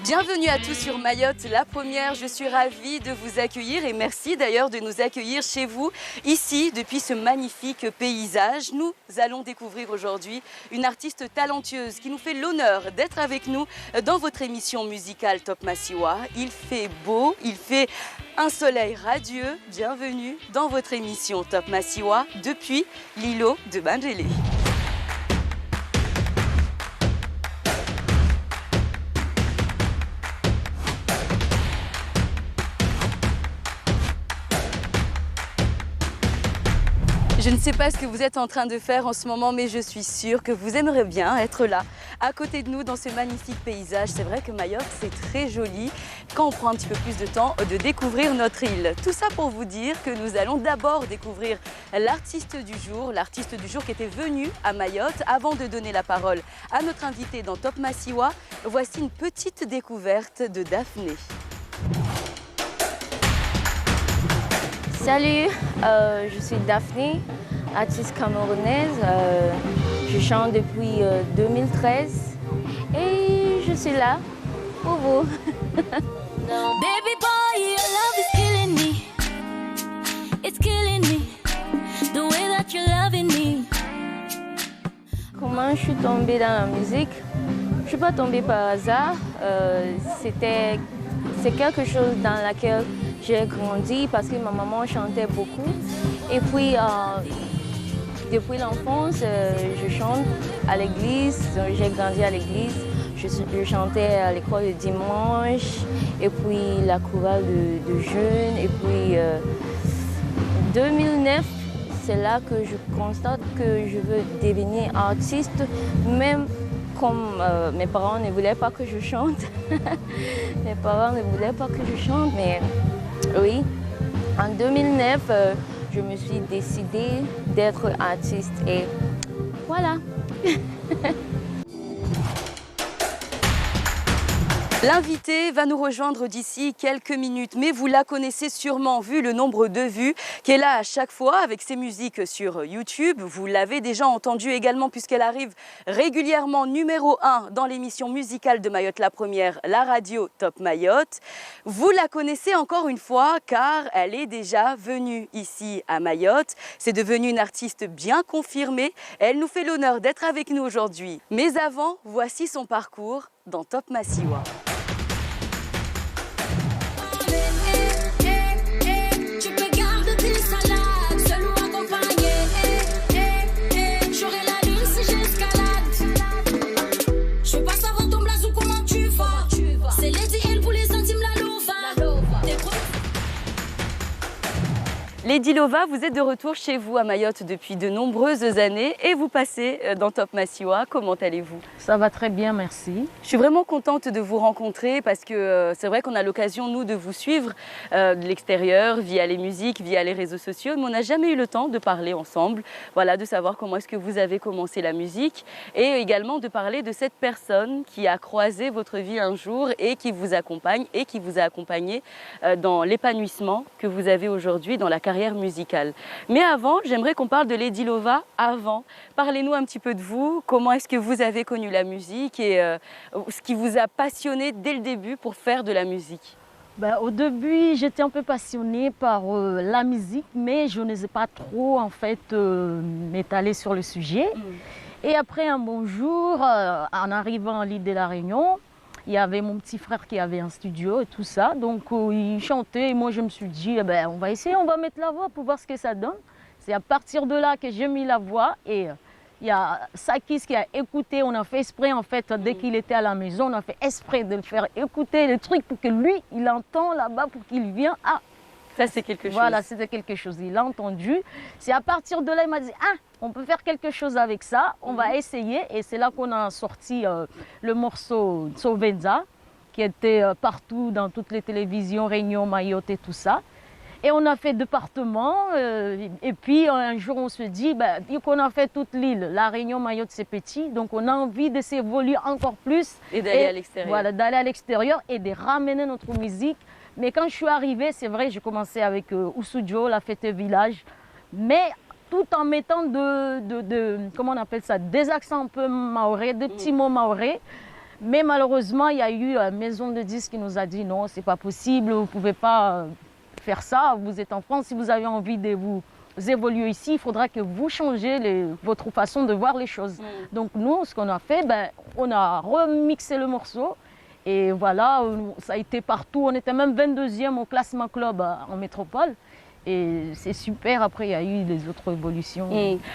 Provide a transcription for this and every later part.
Bienvenue à tous sur Mayotte, la première. Je suis ravie de vous accueillir et merci d'ailleurs de nous accueillir chez vous, ici, depuis ce magnifique paysage. Nous allons découvrir aujourd'hui une artiste talentueuse qui nous fait l'honneur d'être avec nous dans votre émission musicale Top Massiwa. Il fait beau, il fait un soleil radieux. Bienvenue dans votre émission Top Massiwa depuis l'îlot de Bangélé. Je ne sais pas ce que vous êtes en train de faire en ce moment, mais je suis sûre que vous aimeriez bien être là, à côté de nous, dans ce magnifique paysage. C'est vrai que Mayotte, c'est très joli quand on prend un petit peu plus de temps de découvrir notre île. Tout ça pour vous dire que nous allons d'abord découvrir l'artiste du jour qui était venu à Mayotte. Avant de donner la parole à notre invité dans Top Massiwa, voici une petite découverte de Daphné. Salut, je suis Daphné, artiste camerounaise. Je chante depuis 2013 et je suis là pour vous. Baby boy, your love is killing me. It's killing me. The way that you're loving me. Comment je suis tombée dans la musique? Je ne suis pas tombée par hasard. C'est quelque chose dans laquelle j'ai grandi parce que ma maman chantait beaucoup. Et puis, depuis l'enfance, je chante à l'église. J'ai grandi à l'église. Je chantais à l'école le dimanche. Et puis, la chorale de jeunes. Et puis, 2009, c'est là que je constate que je veux devenir artiste. Même comme mes parents ne voulaient pas que je chante. Mes parents ne voulaient pas que je chante, mais oui. En 2009, je me suis décidée d'être artiste et voilà. L'invité va nous rejoindre d'ici quelques minutes, mais vous la connaissez sûrement vu le nombre de vues qu'elle a à chaque fois avec ses musiques sur YouTube. Vous l'avez déjà entendu également puisqu'elle arrive régulièrement numéro 1 dans l'émission musicale de Mayotte la première, la radio Top Mayotte. Vous la connaissez encore une fois car elle est déjà venue ici à Mayotte. C'est devenu une artiste bien confirmée. Elle nous fait l'honneur d'être avec nous aujourd'hui. Mais avant, voici son parcours dans Top Massiwa. Lady Lova, vous êtes de retour chez vous à Mayotte depuis de nombreuses années et vous passez dans Top Massiwa. Comment allez-vous? Ça va très bien, merci. Je suis vraiment contente de vous rencontrer parce que c'est vrai qu'on a l'occasion, nous, de vous suivre de l'extérieur, via les musiques, via les réseaux sociaux, mais on n'a jamais eu le temps de parler ensemble, voilà, de savoir comment est-ce que vous avez commencé la musique et également de parler de cette personne qui a croisé votre vie un jour et qui vous accompagne et qui vous a accompagné dans l'épanouissement que vous avez aujourd'hui dans la carrière musicale. Mais avant, j'aimerais qu'on parle de Lady Lova avant. Parlez-nous un petit peu de vous, comment est-ce que vous avez connu la musique et ce qui vous a passionné dès le début pour faire de la musique? Au début, j'étais un peu passionnée par la musique, mais je n'osais pas trop en fait m'étaler sur le sujet. Et après un bon jour, en arrivant à l'île de la Réunion, il y avait mon petit frère qui avait un studio et tout ça. Donc il chantait et moi je me suis dit, on va essayer, on va mettre la voix pour voir ce que ça donne. C'est à partir de là que j'ai mis la voix et il y a Sakis qui a écouté, on a fait exprès en fait, dès qu'il était à la maison, on a fait exprès de le faire écouter le truc pour que lui, il entend là-bas pour qu'il vienne. Ah, ça c'est quelque chose. Voilà, c'était quelque chose, il a entendu. C'est à partir de là, il m'a dit, ah, on peut faire quelque chose avec ça, on va essayer. Et c'est là qu'on a sorti le morceau Sovenza, qui était partout dans toutes les télévisions, Réunion, Mayotte et tout ça. Et on a fait département, et puis un jour on se dit, vu qu'on a fait toute l'île, la Réunion, Mayotte c'est petit, donc on a envie de s'évoluer encore plus. Et d'aller à l'extérieur. Voilà, d'aller à l'extérieur et de ramener notre musique Mais quand je suis arrivée, c'est vrai, j'ai commencé avec Oussoudjo, la fête village, mais tout en mettant comment on appelle ça, des accents un peu maorais, des petits mots maorais. Mais malheureusement, il y a eu une maison de disques qui nous a dit non, c'est pas possible, vous ne pouvez pas faire ça, vous êtes en France, si vous avez envie de vous évoluer ici, il faudra que vous changez votre façon de voir les choses. Donc nous, ce qu'on a fait, on a remixé le morceau et voilà, ça a été partout, on était même 22e au classement club en métropole. Et c'est super, après il y a eu les autres évolutions.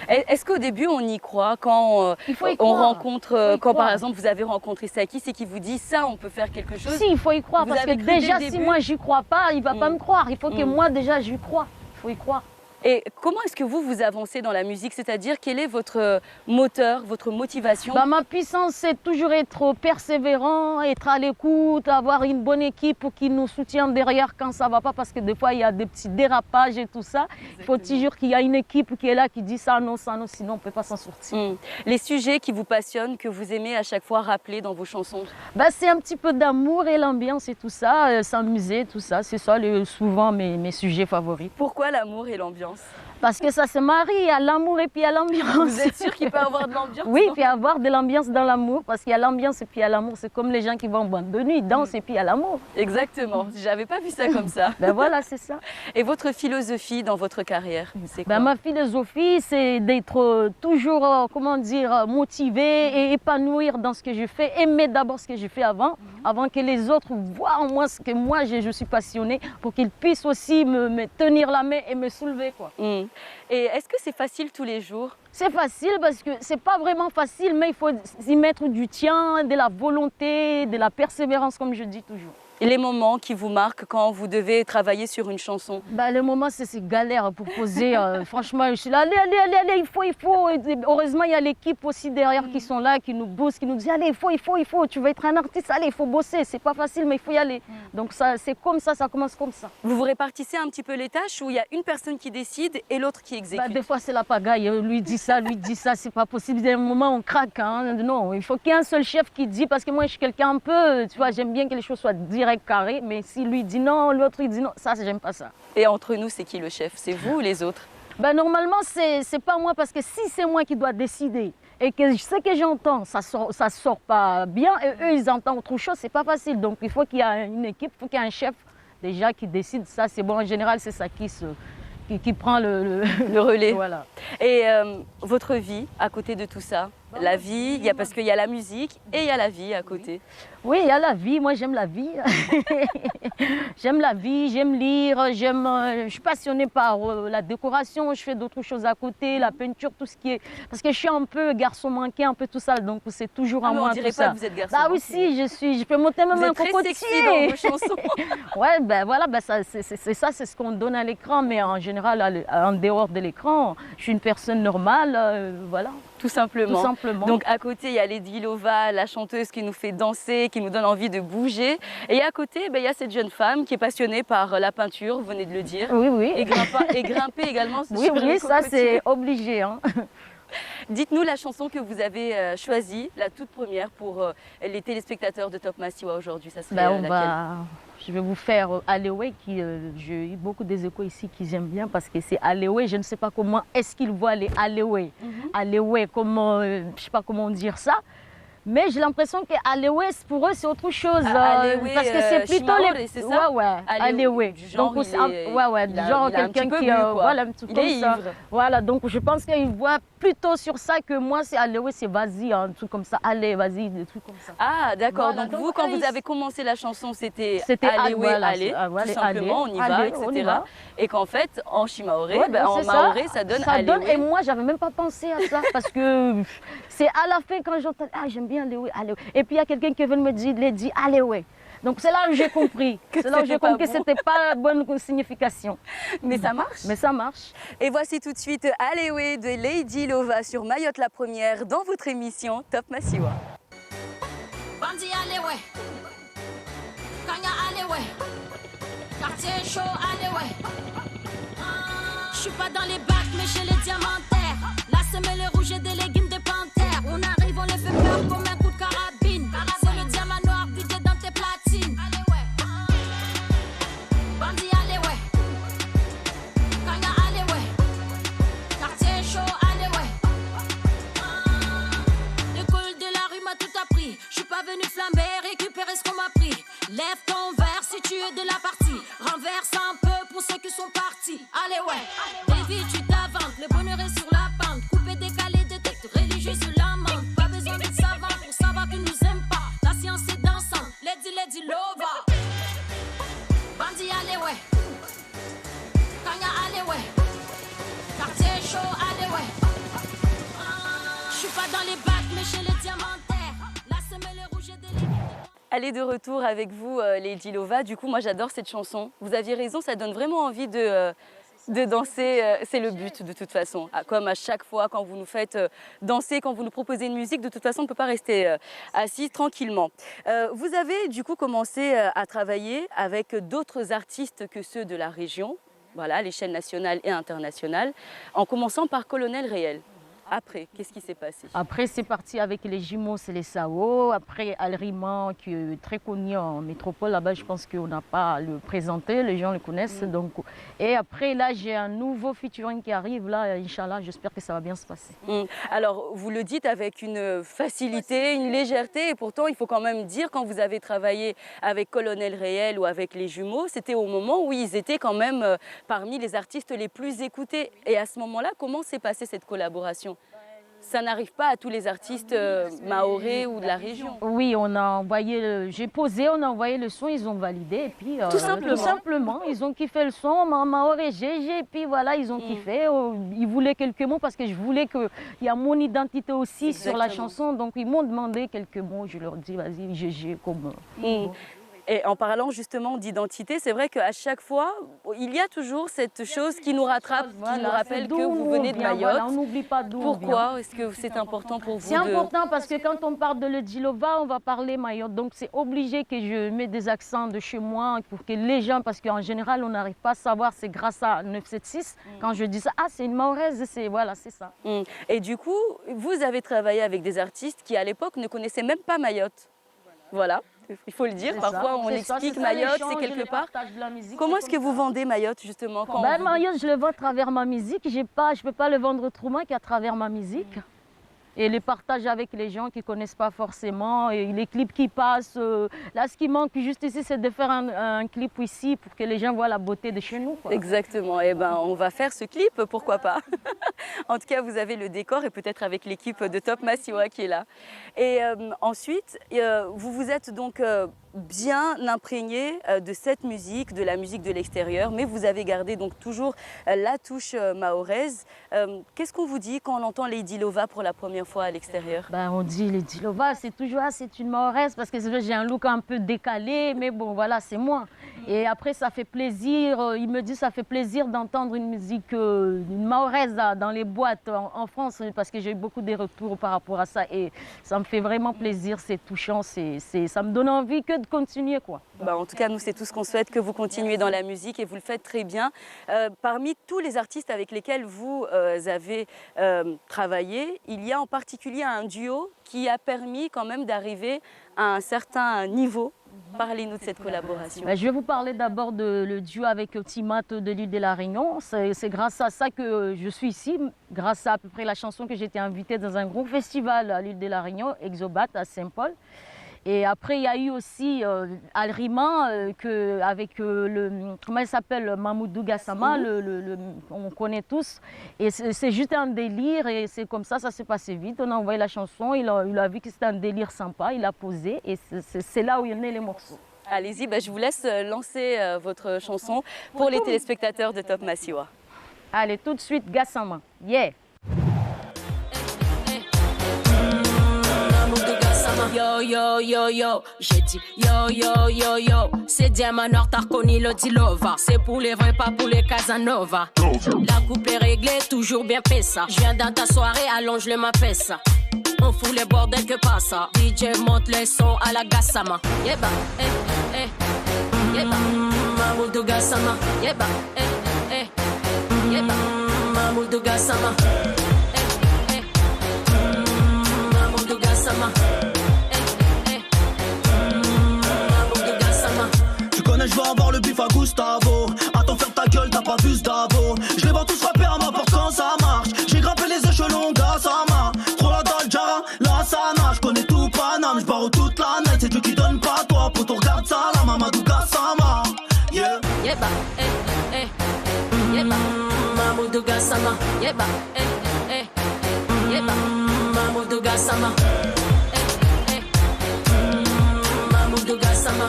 Est-ce qu'au début on y croit quand on rencontre, quand par exemple vous avez rencontré Saki, c'est qu'il vous dit ça, on peut faire quelque chose? Si, il faut y croire, parce que déjà si moi j'y crois pas, il ne va pas me croire. Il faut que moi déjà j'y crois, il faut y croire. Et comment est-ce que vous avancez dans la musique? C'est-à-dire, quel est votre moteur, votre motivation? Ma puissance, c'est toujours être persévérant, être à l'écoute, avoir une bonne équipe qui nous soutient derrière quand ça ne va pas, parce que des fois, il y a des petits dérapages et tout ça. Exactement. Il faut toujours qu'il y ait une équipe qui est là, qui dit ça, non, sinon on ne peut pas s'en sortir. Les sujets qui vous passionnent, que vous aimez à chaque fois rappeler dans vos chansons? C'est un petit peu d'amour et l'ambiance et tout ça, s'amuser, tout ça. C'est ça souvent mes sujets favoris. Pourquoi l'amour et l'ambiance? Parce que ça se marie, il y a l'amour et puis il y a l'ambiance. Vous êtes sûr qu'il peut y avoir de l'ambiance? Oui, il peut y avoir de l'ambiance dans l'amour, parce qu'il y a l'ambiance et puis il y a l'amour. C'est comme les gens qui vont en boîte de nuit, ils dansent et puis il y a l'amour. Exactement, j'avais pas vu ça comme ça. Voilà, c'est ça. Et votre philosophie dans votre carrière, c'est quoi? Ma philosophie, c'est d'être toujours, motivée et épanouir dans ce que je fais. Aimer d'abord ce que je fais avant que les autres voient en moi ce que moi je suis passionnée, pour qu'ils puissent aussi me tenir la main et me soulever, quoi. Et est-ce que c'est facile tous les jours? C'est facile parce que c'est pas vraiment facile, mais il faut y mettre du tien, de la volonté, de la persévérance, comme je dis toujours. Et les moments qui vous marquent quand vous devez travailler sur une chanson? Les moments, c'est galère pour poser. Franchement, je suis là, allez, il faut. Et heureusement, il y a l'équipe aussi derrière qui sont là, qui nous boostent, qui nous disent, allez, il faut, tu vas être un artiste, allez, il faut bosser. C'est pas facile, mais il faut y aller. Donc c'est comme ça commence comme ça. Vous vous répartissez un petit peu les tâches, ou il y a une personne qui décide et l'autre qui exécute? Des fois, c'est la pagaille. Lui dit ça, c'est pas possible. Il y a un moment, on craque. Non, il faut qu'il y ait un seul chef qui dit, parce que moi, je suis quelqu'un un peu, tu vois, j'aime bien que les choses soient directes, carré, mais si lui dit non, l'autre il dit non, ça j'aime pas ça. Et entre nous, c'est qui le chef? C'est vous ou les autres? Normalement, c'est pas moi, parce que si c'est moi qui dois décider et que ce que j'entends, ça sort pas bien, et eux ils entendent autre chose, c'est pas facile. Donc il faut qu'il y ait une équipe, il faut qu'il y ait un chef déjà qui décide. Ça c'est bon, en général c'est ça qui prend le relais. Voilà. Et votre vie à côté de tout ça? La vie, parce qu'il y a la musique et il y a la vie à côté. Oui, il y a la vie. Moi, j'aime la vie. J'aime la vie, j'aime lire, je suis passionnée par la décoration. Je fais d'autres choses à côté, la peinture, tout ce qui est... Parce que je suis un peu garçon manqué, un peu tout ça. Donc, c'est toujours en moi. On dirait pas que vous êtes garçon manqué. Oui, si, je suis. Je peux monter même un cocotier. Vous êtes très sexy dans vos chansons. Ouais, voilà, c'est ça, c'est ce qu'on donne à l'écran. Mais en général, en dehors de l'écran, je suis une personne normale, voilà. Tout simplement. Tout simplement. Donc à côté, il y a Lady Lova, la chanteuse qui nous fait danser, qui nous donne envie de bouger. Et à côté, il y a cette jeune femme qui est passionnée par la peinture, vous venez de le dire. Oui. Et grimper également sur oui, les ça c'est obligé. Dites-nous la chanson que vous avez choisie, la toute première pour les téléspectateurs de Top Massiwa aujourd'hui. Ça serait laquelle? Je vais vous faire Aléoué, j'ai eu beaucoup des échos ici qui j'aime bien, parce que c'est Aléoué. Je ne sais pas comment est-ce qu'ils voient les Aléoué. Aléoué, comment, je ne sais pas comment dire ça. Mais j'ai l'impression que Aléoué, pour eux, c'est autre chose. Aléoué, parce que c'est plutôt les... c'est ça? Ouais, Aléoué. Donc, genre quelqu'un qui... voilà, un truc comme ça. Voilà, donc je pense qu'ils voient plutôt sur ça que moi, c'est Aléoué, c'est vas-y, un truc comme ça. Allez, vas-y, des trucs comme ça. Ah, d'accord. Voilà, donc vous, quand vous avez commencé la chanson, c'était Aléoué, allez, tout simplement, on y va, etc. Et qu'en fait, en Shimaoré, en Maoré, ça donne Aléoué. Et moi, j'avais même pas pensé à ça, parce que c'est à la fin quand j'entends, j'aime bien Aléoué. Et puis il y a quelqu'un qui veut me dire Aléoué. Donc c'est là où j'ai compris. C'est là où j'ai compris que c'était pas la bonne signification. Mais ça marche. Mais ça marche. Et voici tout de suite Aléoué de Lady Lova sur Mayotte la Première dans votre émission Top Massiwa. Bandi Aléoué, Kanya Aléoué, quartier chaud Aléoué. Je suis pas dans les bacs mais chez les diamantaires. La semelle est rouge et des légumes des panthères. On arrive, on les fait peur comme un coup de carabine. C'est le diamant noir vidé dans tes platines. parti, allez ouais. Baby, tu t'avances, le bonheur est sur la pente. Coupé, décalé, détecte, religieux sur la menthe. Pas besoin d'être savant pour savoir qu'ils nous aiment pas. La science est dansante, lady lova. Bandi, allez ouais. Kanya, allez ouais. Quartier chaud, allez ouais. Je suis pas dans les bacs, mais chez les diamantaires. La semelle est rouge et déléguée. Allez, de retour avec vous, Lady Lova. Du coup, moi, j'adore cette chanson. Vous aviez raison, ça donne vraiment envie de danser. C'est le but, de toute façon. Comme à chaque fois, quand vous nous faites danser, quand vous nous proposez une musique, de toute façon, on ne peut pas rester assis tranquillement. Vous avez, du coup, commencé à travailler avec d'autres artistes que ceux de la région, voilà, à l'échelle nationale et internationale, en commençant par Colonel Réel. Après, qu'est-ce qui s'est passé? Après, c'est parti avec les jumeaux, c'est les Sao. Après, Alriman, qui est très connu en métropole, là-bas, je pense qu'on n'a pas à le présenter, les gens le connaissent. Donc... Et après, là, j'ai un nouveau featuring qui arrive, là, Inch'Allah, j'espère que ça va bien se passer. Alors, vous le dites avec une facilité, une légèreté, et pourtant, il faut quand même dire, quand vous avez travaillé avec Colonel Réel ou avec les jumeaux, c'était au moment où ils étaient quand même parmi les artistes les plus écoutés. Et à ce moment-là, comment s'est passée cette collaboration? Ça n'arrive pas à tous les artistes mahorais ou de la région. Oui, on a envoyé, j'ai posé, on a envoyé le son, ils ont validé. Et puis, tout simplement, ils ont kiffé le son, mahorais, GG, et puis voilà, ils ont kiffé. Ils voulaient quelques mots parce que je voulais qu'il y ait mon identité aussi. Exactement. Sur la chanson. Donc, ils m'ont demandé quelques mots. Je leur dis, vas-y, GG, comme... Et en parlant justement d'identité, c'est vrai qu'à chaque fois, il y a toujours cette chose qui nous rattrape, qui nous rappelle que vous venez de Mayotte. Voilà, on n'oublie pas d'où. Pourquoi est-ce que c'est important pour vous? C'est important parce que quand on parle de Lady Lova, on va parler Mayotte. Donc c'est obligé que je mette des accents de chez moi pour que les gens, parce qu'en général, on n'arrive pas à savoir, c'est grâce à 976. Quand je dis ça, ah, c'est une Mahoraise, voilà, c'est ça. Et du coup, vous avez travaillé avec des artistes qui, à l'époque, ne connaissaient même pas Mayotte. Voilà. Il faut le dire, parfois on explique Mayotte, c'est quelque part. Comment est-ce que vous vendez Mayotte justement? Mayotte, je le vends à travers ma musique. Je ne peux pas le vendre autrement qu'à travers ma musique. Et les partages avec les gens qui ne connaissent pas forcément, et les clips qui passent. Là, ce qui manque juste ici, c'est de faire un clip ici pour que les gens voient la beauté de chez nous, quoi. Exactement. Eh ben, on va faire ce clip, pourquoi pas. En tout cas, vous avez le décor et peut-être avec l'équipe de Top Massiwa qui est là. Et ensuite, vous vous êtes donc bien imprégné de cette musique, de la musique de l'extérieur, mais vous avez gardé donc toujours la touche mahoraise. Qu'est-ce qu'on vous dit quand on entend Lady Lova pour la première fois à l'extérieur? On dit Lady Lova, c'est toujours c'est une mahoraise parce que j'ai un look un peu décalé, mais bon voilà, c'est moi. Et après ça fait plaisir, il me dit ça fait plaisir d'entendre une musique, une mahoraise dans les boîtes en France, parce que j'ai eu beaucoup de retours par rapport à ça et ça me fait vraiment plaisir, c'est touchant, ça me donne envie que de continuer, quoi. En tout cas, nous, c'est tout ce qu'on souhaite, que vous continuez dans la musique et vous le faites très bien. Parmi tous les artistes avec lesquels vous avez travaillé, il y a en particulier un duo qui a permis quand même d'arriver à un certain niveau. Parlez-nous de cette collaboration. Je vais vous parler d'abord de le duo avec Timat de l'île de la Réunion. C'est grâce à ça que je suis ici, grâce à peu près la chanson que j'ai été invitée dans un gros festival à l'île de la Réunion, Exobat à Saint-Paul. Et après, il y a eu aussi Alriman, avec comment il s'appelle, Mamoudou Gassama, on connaît tous. Et c'est juste un délire et c'est comme ça s'est passé vite. On a envoyé la chanson, il a vu que c'était un délire sympa, il a posé et c'est là où il y en a les morceaux. Allez-y, je vous laisse lancer votre chanson pour les téléspectateurs de Top Massiwa. Allez, tout de suite, Gassama. Yeah! Yo, yo, yo, yo, j'ai dit yo, yo, yo, yo. C'est Diamant Noir, t'as reconnu le Dilova. C'est pour les vrais, pas pour les Casanova. La coupe est réglée, toujours bien pessa. Je viens dans ta soirée, allonge le ma pessa. On fout les bordels que pas ça. DJ monte les sons à la Gassama. Yeba, yeba, Mamoudou Gassama. Yeba, yeba, Mamoudou Gassama. Mamoudou Gassama. Je veux avoir le bif à Gustavo. Attends, ferme ta gueule, t'as pas vu ce Davo. Je les vois tous rapper à ma porte quand ça marche. J'ai grimpé les échelons, Gassama. Trop la dalle, Jara, la Sana. Je connais tout Paname, je barre toute la night. C'est Dieu qui donne pas toi, pour ton regarde ça. La Mamadou Gassama. Yeah. Yeba, Mamoudou Gassama, yeba, yeba, Mamoudou Gassama, Mamoudou Gassama,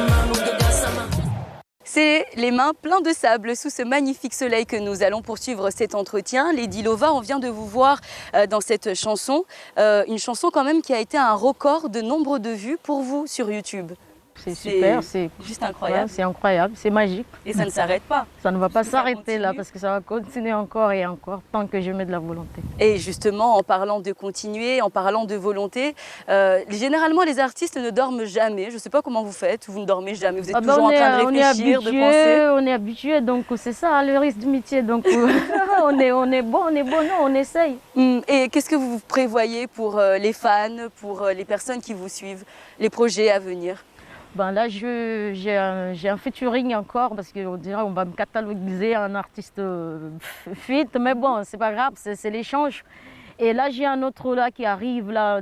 Mamoudou Gassama. C'est les mains pleines de sable sous ce magnifique soleil que nous allons poursuivre cet entretien. Lady Lova, on vient de vous voir dans cette chanson, une chanson quand même qui a été un record de nombre de vues pour vous sur YouTube. C'est super, c'est juste incroyable. Ouais, c'est incroyable, c'est magique. Et ça ne s'arrête pas. Ça ne va pas Ça s'arrêter là continue. parce que ça va continuer encore et encore tant que je mets de la volonté. Et justement, en parlant de continuer, en parlant de volonté, généralement les artistes ne dorment jamais. Je ne sais pas comment vous faites, vous ne dormez jamais. Vous êtes toujours en train de réfléchir, de penser. On est habitué, donc c'est ça le risque du métier. Donc on est bon, non, on essaye. Et qu'est-ce que vous prévoyez pour les fans, pour les personnes qui vous suivent, les projets à venir? Ben là, j'ai un featuring encore parce qu'on dirait on va me cataloguer un artiste fit, mais bon, c'est pas grave, c'est l'échange. Et là, j'ai un autre là qui arrive là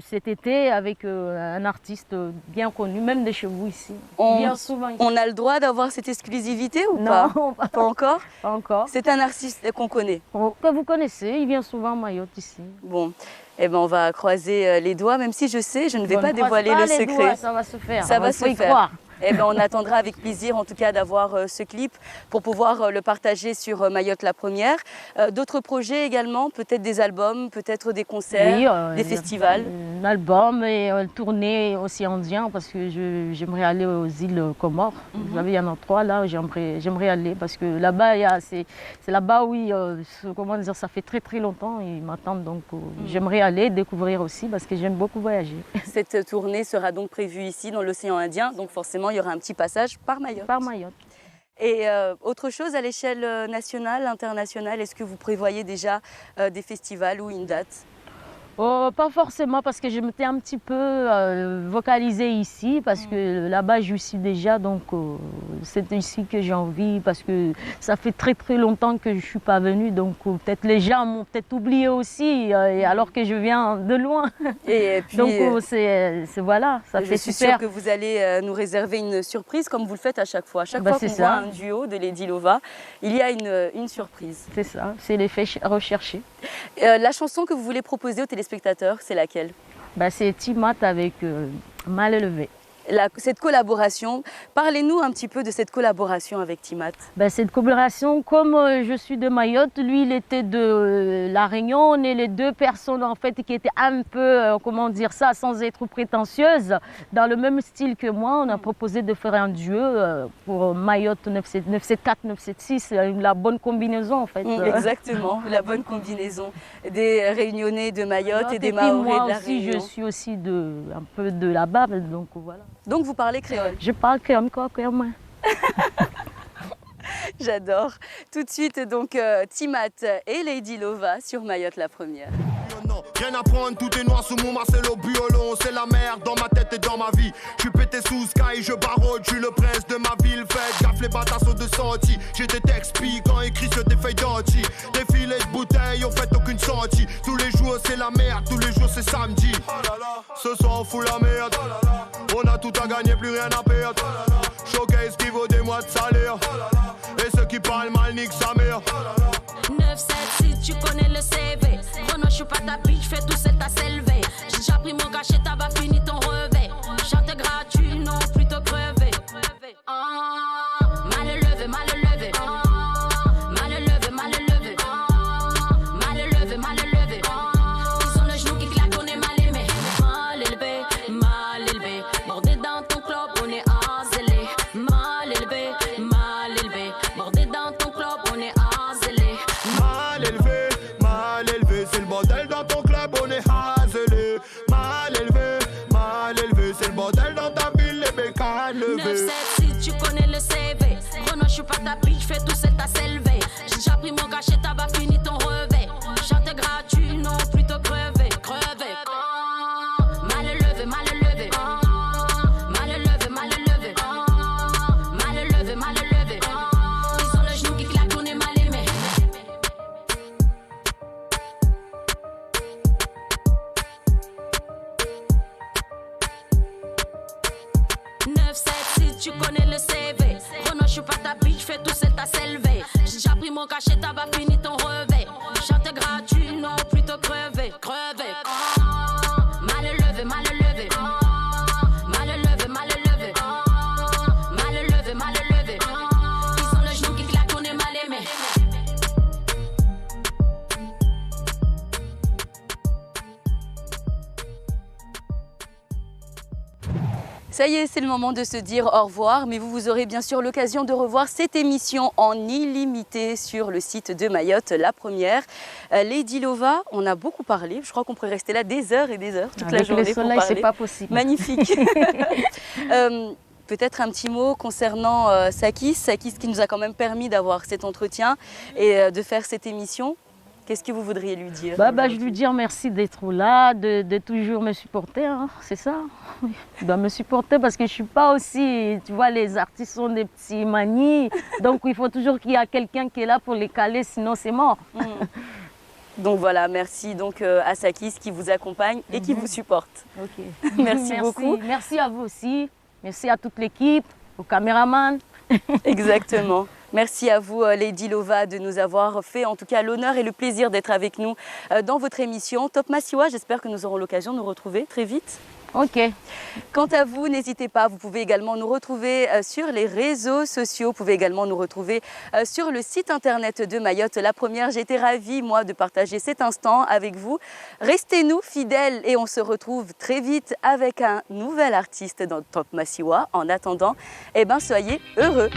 cet été avec un artiste bien connu, même de chez vous ici. Bien souvent ici. On a le droit d'avoir cette exclusivité ou Non, pas? Pas encore. Pas encore. C'est un artiste qu'on connaît. Que vous connaissez, il vient souvent à Mayotte ici. Bon, eh ben on va croiser les doigts, même si je sais, je ne vais On pas ne croise dévoiler pas le les secret. doigts, ça va se faire. Ça va faut se y faire. croire. Eh ben, on attendra avec plaisir en tout cas d'avoir ce clip pour pouvoir le partager sur Mayotte la première. D'autres projets également, peut-être des albums, peut-être des concerts, des festivals. Un album et une tournée aussi indien parce que j'aimerais aller aux îles Comores. Vous savez, il y en a 3 là, j'aimerais aller parce que là-bas, c'est là-bas où comment dire, ça fait très très longtemps ils m'attendent. Donc j'aimerais aller découvrir aussi parce que j'aime beaucoup voyager. Cette tournée sera donc prévue ici dans l'océan Indien, donc forcément il y aura un petit passage par Mayotte. Par Mayotte. Et autre chose à l'échelle nationale, internationale, est-ce que vous prévoyez déjà des festivals ou une date? Pas forcément parce que je m'étais un petit peu vocalisée ici parce que là-bas je suis déjà, donc c'est ici que j'ai envie parce que ça fait très très longtemps que je ne suis pas venue, donc peut-être les gens m'ont peut-être oublié aussi alors que je viens de loin. Et puis, donc voilà, ça fait super. Je suis sûre que vous allez nous réserver une surprise comme vous le faites à chaque fois. Chaque fois qu'on voit un duo de Lady Lova, il y a une surprise. C'est ça, c'est l'effet recherché. La chanson que vous voulez proposer aux téléspectateurs, c'est laquelle? C'est Timat avec Mal élevé. Cette collaboration, parlez-nous un petit peu de cette collaboration avec Timat. Cette collaboration, comme je suis de Mayotte, lui il était de La Réunion, on est les deux personnes en fait qui étaient un peu, comment dire ça, sans être prétentieuses, dans le même style que moi. On a proposé de faire un duo pour Mayotte 974-976, la bonne combinaison en fait. Exactement, la bonne combinaison des Réunionnais de Mayotte et des Mahorais de la Réunion. Je suis aussi un peu de là-bas, donc voilà. Donc vous parlez créole? Je parle créole quoi, moi. J'adore. Tout de suite donc Timat et Lady Lova sur Mayotte la première. Rien à prendre, tout est noir sous mon Marcelo Biolon. C'est la merde dans ma tête et dans ma vie. Je suis pété sous Sky, je barode, je suis le prince de ma ville. Faites gaffe, les bâtards sont de sortie. J'ai des textes piquants écrits sur des feuilles d'anti. Des filets de bouteilles, on fait aucune sortie. Tous les jours c'est la merde, tous les jours c'est samedi. Ce soir on fout la merde. On a tout à gagner, plus rien à perdre. Showcase qui vaut des mois de salaire. Et ceux qui parlent mal niquent sa mère. 976, tu connais le CV. Renaud, je suis pas ta bitch, je fais tout seul, t'as s'élevé. J'ai déjà pris mon cachet, t'as pas fini ton revêt. Chante gratuit, non, plutôt crevé. Mal élevé, mal élevé. Mal élevé, mal élevé. Mal élevé, mal élevé. Ils ont le genou qui claque, on est mal aimé. Mal élevé, mal élevé. Bordé dans ton club, on est azélé. Mal élevé, mal élevé. Bordé dans ton club, on est azélé. Mal élevé, c'est le bordel dans ton club, on est hazelé. Mal élevé, c'est le bordel dans ta ville, les bécanes levées. 976, tu connais le CV. Renaud, je suis pas ta bitch, je fais tout seul, t'as s'élevé. J'ai déjà pris mon cachet, t'as pas fini ton revêt. Chante gratuit, non, plutôt crevé. Crevé. Mal élevé, mal élevé. Mal élevé, mal élevé. Mal élevé, mal élevé. Ils ont le genou qui claque, on est mal aimé. 976, tu connais le CV. Renaud, je suis pas ta bitch, je fais tout seul. caché, t'as pas fini ton revêt. Chante gratuit, non, plutôt crevé, crevé. Mal levé, mal levé. Mal levé, mal levé. Mal levé, mal levé. Ils sont le genou qui claque, on est mal aimé. Ça y est, c'est le moment de se dire au revoir, mais vous aurez bien sûr l'occasion de revoir cette émission en illimité sur le site de Mayotte, la première. Lady Lova, on a beaucoup parlé, je crois qu'on pourrait rester là des heures et des heures, toute la journée le soleil, pour parler. c'est pas possible. Magnifique. Peut-être un petit mot concernant Sakis qui nous a quand même permis d'avoir cet entretien et de faire cette émission. Qu'est-ce que vous voudriez lui dire? Je lui dis merci d'être là, de toujours me supporter, hein, c'est ça. Il doit me supporter parce que je ne suis pas aussi, tu vois, les artistes sont des petits manies, donc il faut toujours qu'il y ait quelqu'un qui est là pour les caler, sinon c'est mort. Donc voilà, merci donc à Sakis qui vous accompagne et qui vous supporte. Okay. Merci beaucoup. Merci à vous aussi, merci à toute l'équipe, aux caméramans. Exactement. Merci à vous, Lady Lova, de nous avoir fait en tout cas l'honneur et le plaisir d'être avec nous dans votre émission Top Massiwa. J'espère que nous aurons l'occasion de nous retrouver très vite. Ok. Quant à vous, n'hésitez pas, vous pouvez également nous retrouver sur les réseaux sociaux, vous pouvez également nous retrouver sur le site internet de Mayotte, la première. J'ai été ravie, moi, de partager cet instant avec vous. Restez-nous fidèles et on se retrouve très vite avec un nouvel artiste dans Top Massiwa. En attendant, soyez heureux.